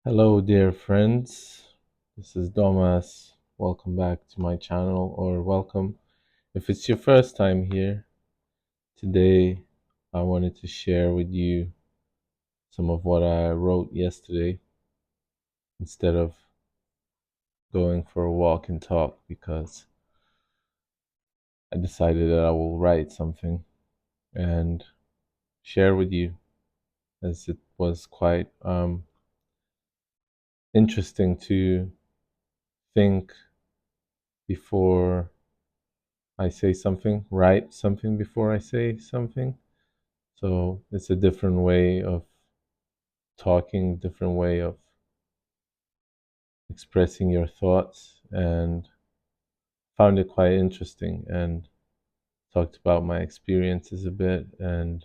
Hello, dear friends. This is Domas. Welcome back to my channel, or welcome if it's your first time here. Today, I wanted to share with you some of what I wrote yesterday instead of going for a walk and talk because I decided that I will write something and share with you as it was quite interesting to think before I say something, write something before I say something. So it's a different way of talking, different way of expressing your thoughts, and found it quite interesting and talked about my experiences a bit. And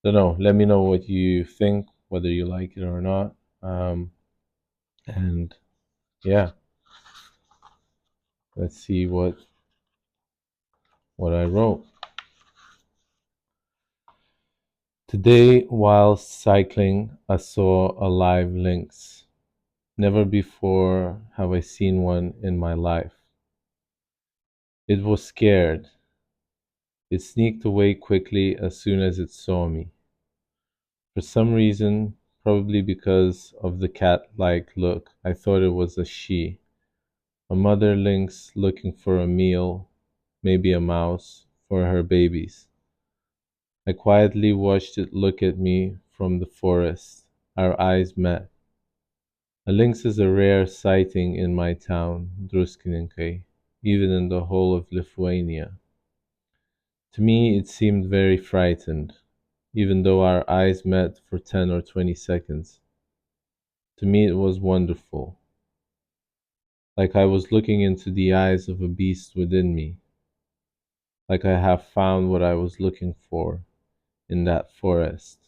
I don't know, let me know what you think, whether you like it or not. Um, and yeah, let's see what I wrote. Today, while cycling, I saw a live lynx. Never before have I seen one in my life. It was scared. It sneaked away quickly as soon as it saw me. For some reason, probably because of the cat-like look, I thought it was a she, a mother lynx looking for a meal, maybe a mouse, for her babies. I quietly watched it look at me from the forest. Our eyes met. A lynx is a rare sighting in my town, Druskininkai, even in the whole of Lithuania. To me, it seemed very frightened, even though our eyes met for 10 or 20 seconds. To me, it was wonderful, like I was looking into the eyes of a beast within me, like I have found what I was looking for in that forest.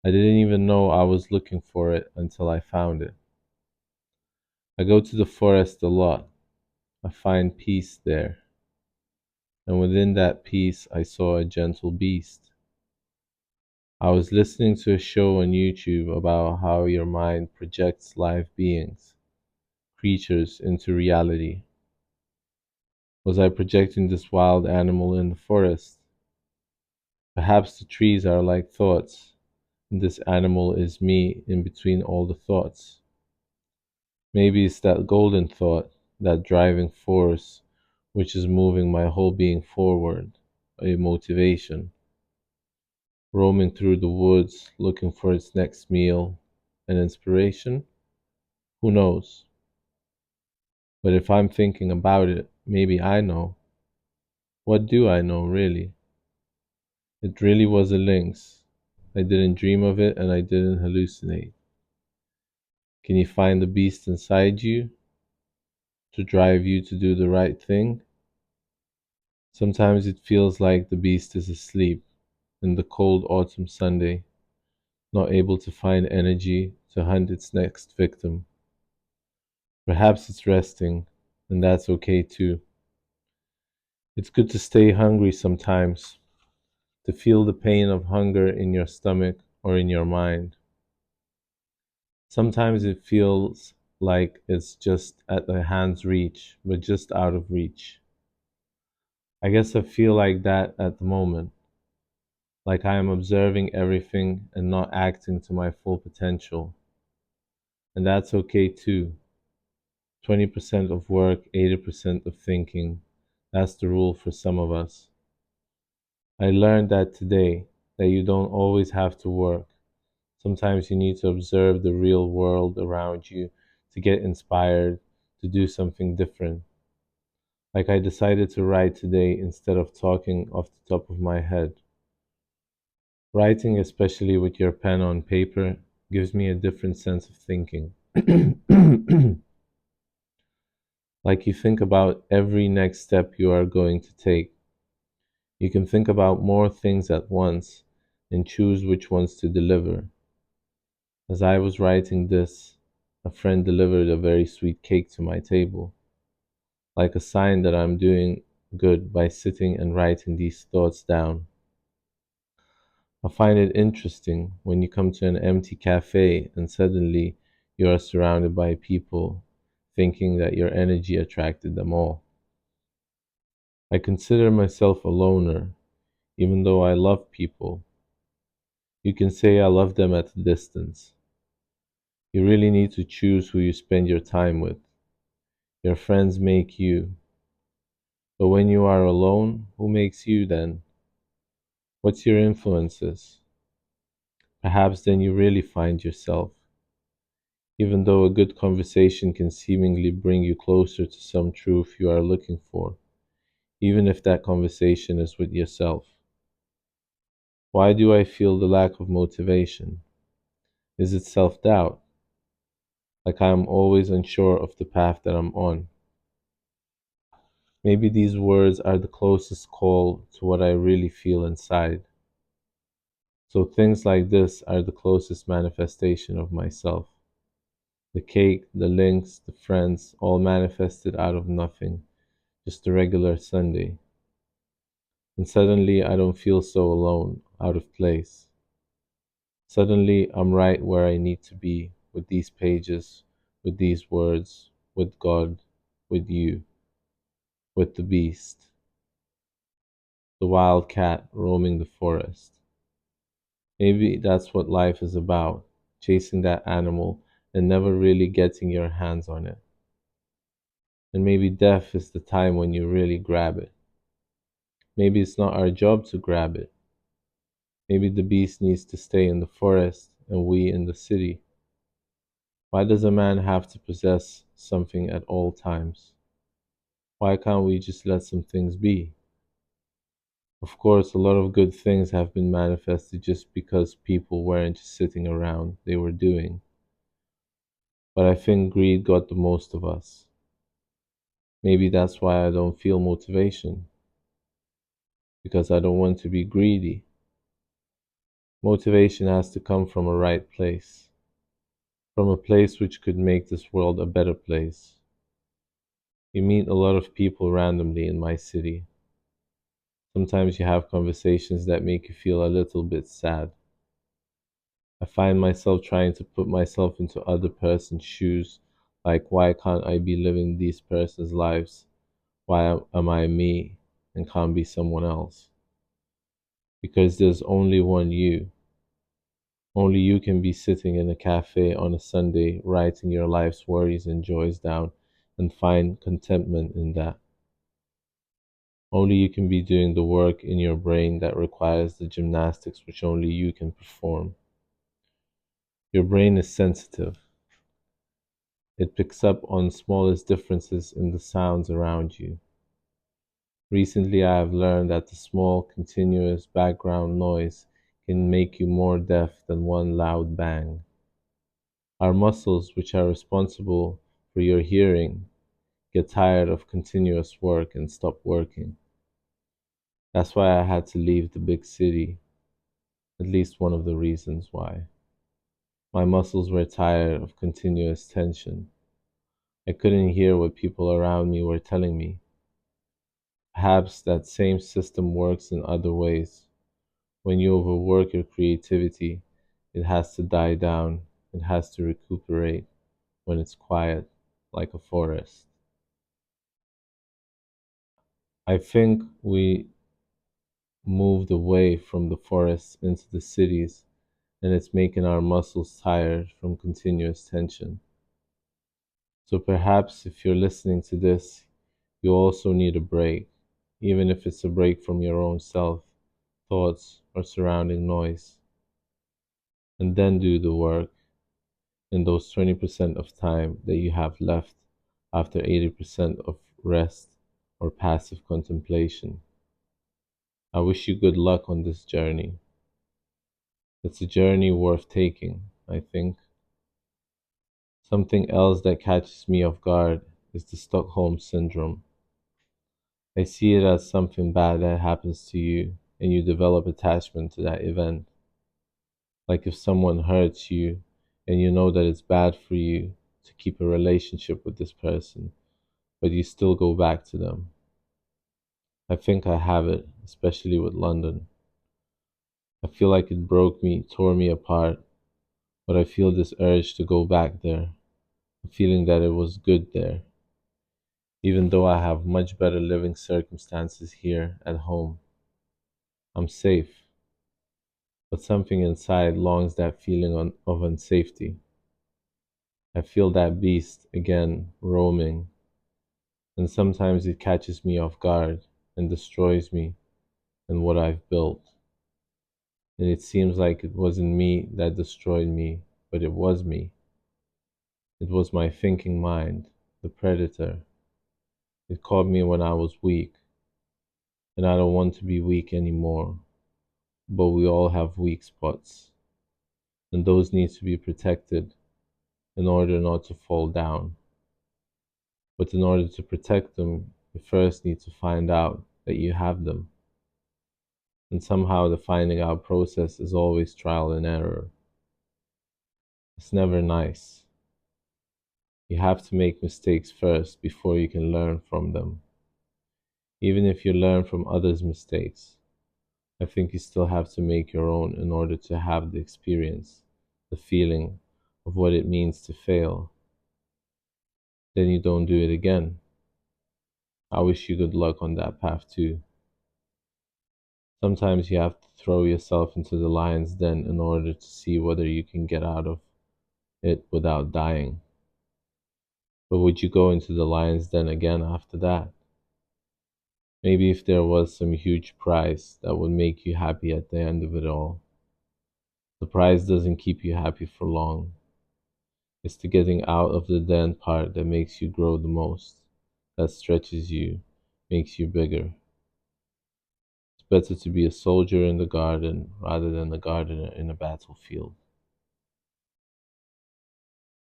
I didn't even know I was looking for it until I found it. I go to the forest a lot. I find peace there. And within that peace, I saw a gentle beast. I was listening to a show on YouTube about how your mind projects live beings, creatures into reality. Was I projecting this wild animal in the forest? Perhaps the trees are like thoughts, and this animal is me in between all the thoughts. Maybe it's that golden thought, that driving force which is moving my whole being forward, a motivation, roaming through the woods looking for its next meal, an inspiration? Who knows? But if I'm thinking about it, maybe I know. What do I know, really? It really was a lynx. I didn't dream of it and I didn't hallucinate. Can you find the beast inside you to drive you to do the right thing? Sometimes it feels like the beast is asleep in the cold autumn Sunday, not able to find energy to hunt its next victim. Perhaps it's resting, and that's okay too. It's good to stay hungry sometimes, to feel the pain of hunger in your stomach or in your mind. Sometimes it feels like it's just at the hand's reach, but just out of reach. I guess I feel like that at the moment, like I am observing everything and not acting to my full potential. And that's okay too. 20% of work, 80% of thinking. That's the rule for some of us. I learned that today, that you don't always have to work. Sometimes you need to observe the real world around you to get inspired to do something different. Like I decided to write today instead of talking off the top of my head. Writing, especially with your pen on paper, gives me a different sense of thinking. Like you think about every next step you are going to take. You can think about more things at once and choose which ones to deliver. As I was writing this, a friend delivered a very sweet cake to my table, like a sign that I'm doing good by sitting and writing these thoughts down. I find it interesting when you come to an empty cafe and suddenly you are surrounded by people thinking that your energy attracted them all. I consider myself a loner, even though I love people. You can say I love them at a distance. You really need to choose who you spend your time with. Your friends make you. But when you are alone, who makes you then? What's your influences? Perhaps then you really find yourself. Even though a good conversation can seemingly bring you closer to some truth you are looking for, even if that conversation is with yourself. Why do I feel the lack of motivation? Is it self doubt? Like I am always unsure of the path that I'm on? Maybe these words are the closest call to what I really feel inside. So things like this are the closest manifestation of myself. The cake, the links, the friends, all manifested out of nothing, just a regular Sunday. And suddenly I don't feel so alone, out of place. Suddenly I'm right where I need to be, with these pages, with these words, with God, with you, with the beast, the wild cat roaming the forest. Maybe that's what life is about, chasing that animal and never really getting your hands on it. And maybe death is the time when you really grab it. Maybe it's not our job to grab it. Maybe the beast needs to stay in the forest and we in the city. Why does a man have to possess something at all times? Why can't we just let some things be? Of course, a lot of good things have been manifested just because people weren't just sitting around, they were doing. But I think greed got the most of us. Maybe that's why I don't feel motivation, because I don't want to be greedy. Motivation has to come from a right place, from a place which could make this world a better place. You meet a lot of people randomly in my city. Sometimes you have conversations that make you feel a little bit sad. I find myself trying to put myself into other person's shoes, like why can't I be living these person's lives? Why am I me and can't be someone else? Because there's only one you. Only you can be sitting in a cafe on a Sunday, writing your life's worries and joys down and find contentment in that. Only you can be doing the work in your brain that requires the gymnastics which only you can perform. Your brain is sensitive. It picks up on smallest differences in the sounds around you. Recently, I have learned that the small, continuous background noise can make you more deaf than one loud bang. Our muscles, which are responsible for your hearing, get tired of continuous work and stop working. That's why I had to leave the big city, at least one of the reasons why. My muscles were tired of continuous tension. I couldn't hear what people around me were telling me. Perhaps that same system works in other ways. When you overwork your creativity, it has to die down, it has to recuperate when it's quiet, like a forest. I think we moved away from the forests into the cities, and it's making our muscles tired from continuous tension. So perhaps if you're listening to this, you also need a break, even if it's a break from your own self, thoughts, or surrounding noise, and then do the work in those 20% of time that you have left after 80% of rest or passive contemplation. I wish you good luck on this journey. It's a journey worth taking, I think. Something else that catches me off guard is the Stockholm Syndrome. I see it as something bad that happens to you and you develop attachment to that event. Like if someone hurts you and you know that it's bad for you to keep a relationship with this person, but you still go back to them. I think I have it, especially with London. I feel like it broke me, tore me apart, but I feel this urge to go back there, a feeling that it was good there, even though I have much better living circumstances here at home. I'm safe, but something inside longs that feeling of unsafety. I feel that beast again roaming, and sometimes it catches me off guard and destroys me and what I've built. And it seems like it wasn't me that destroyed me, but it was me. It was my thinking mind, the predator. It caught me when I was weak, and I don't want to be weak anymore. But we all have weak spots, and those need to be protected in order not to fall down. But in order to protect them, you first need to find out that you have them. And somehow the finding out process is always trial and error. It's never nice. You have to make mistakes first before you can learn from them. Even if you learn from others' mistakes, I think you still have to make your own in order to have the experience, the feeling of what it means to fail. Then you don't do it again. I wish you good luck on that path too. Sometimes you have to throw yourself into the lion's den in order to see whether you can get out of it without dying. But would you go into the lion's den again after that? Maybe if there was some huge prize that would make you happy at the end of it all. The prize doesn't keep you happy for long. It's the getting out of the den part that makes you grow the most, that stretches you, makes you bigger. It's better to be a soldier in the garden rather than a gardener in a battlefield.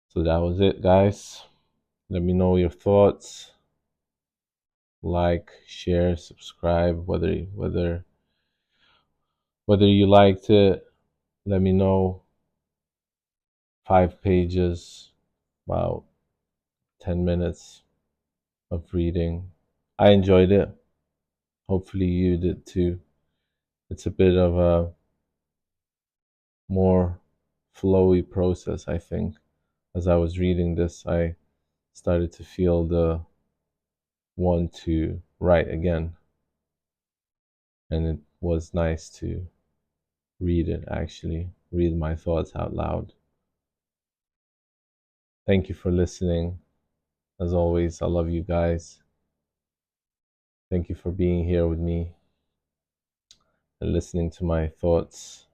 So that was it, guys. Let me know your thoughts. Like, share, subscribe, whether you liked it. Let me know. 5 pages, about 10 minutes of reading. I enjoyed it. Hopefully you did too. It's a bit of a more flowy process, I think. As I was reading this, I started to feel the want to write again. And it was nice to read it, actually, read my thoughts out loud. Thank you for listening. As always, I love you guys. Thank you for being here with me and listening to my thoughts.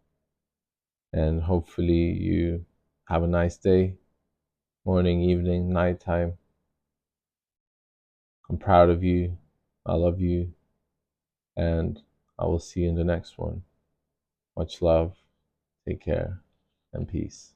And hopefully you have a nice day, morning, evening, nighttime. I'm proud of you. I love you. And I will see you in the next one. Much love. Take care and peace.